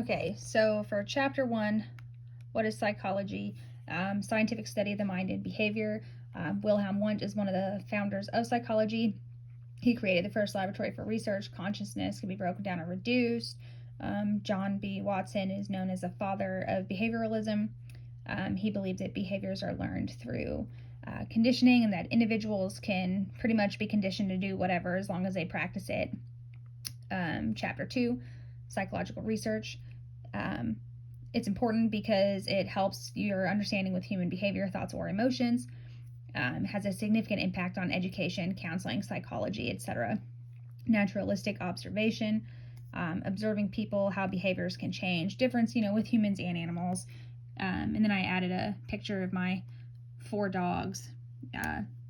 Okay, so for chapter 1, what is psychology? Scientific study of the mind and behavior. Wilhelm Wundt is one of the founders of psychology. He created the first laboratory for research. Consciousness can be broken down or reduced. John B. Watson is known as the father of behavioralism. He believed that behaviors are learned through conditioning, and that individuals can pretty much be conditioned to do whatever as long as they practice it. Chapter 2, psychological research. It's important because it helps your understanding with human behavior, thoughts, or emotions. Has a significant impact on education, counseling, psychology, etc. Naturalistic observation, observing people, how behaviors can change, difference, with humans and animals. And then I added a picture of my 4 dogs.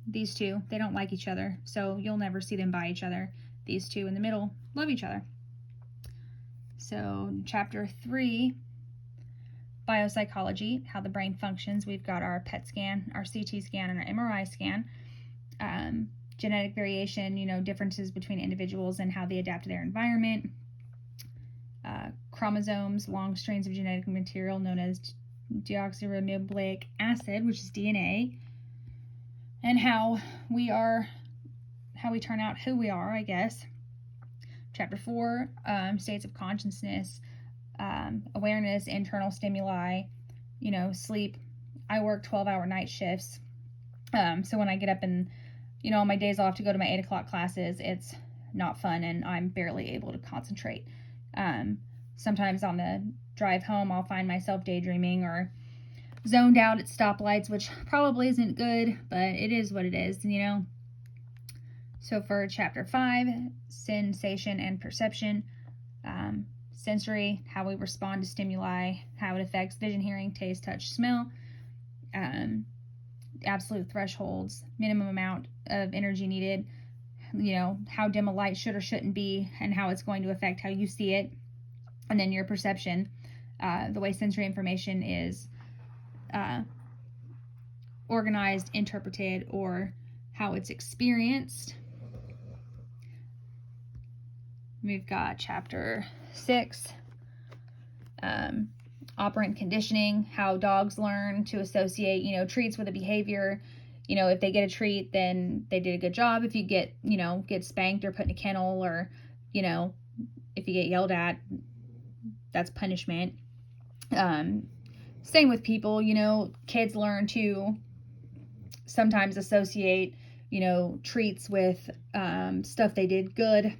These two, they don't like each other, so you'll never see them by each other. These two in the middle love each other. So chapter 3, biopsychology, how the brain functions. We've got our PET scan, our CT scan, and our MRI scan. Genetic variation, differences between individuals and how they adapt to their environment. Chromosomes, long strains of genetic material known as deoxyribonucleic acid, which is DNA, and how we turn out who we are, I guess. Chapter 4, states of consciousness, awareness, internal stimuli, sleep. I work 12-hour night shifts. So when I get up and, on my days off to go to my 8 o'clock classes, it's not fun and I'm barely able to concentrate. Sometimes on the drive home, I'll find myself daydreaming or zoned out at stoplights, which probably isn't good, but it is what it is, So for chapter 5, sensation and perception, sensory, how we respond to stimuli, how it affects vision, hearing, taste, touch, smell, absolute thresholds, minimum amount of energy needed, how dim a light should or shouldn't be, and how it's going to affect how you see it, and then your perception, the way sensory information is organized, interpreted, or how it's experienced. We've got chapter 6, operant conditioning, how dogs learn to associate, treats with a behavior. If they get a treat, then they did a good job. If you get spanked or put in a kennel, or, if you get yelled at, that's punishment. Same with people, kids learn to sometimes associate, treats with stuff they did good.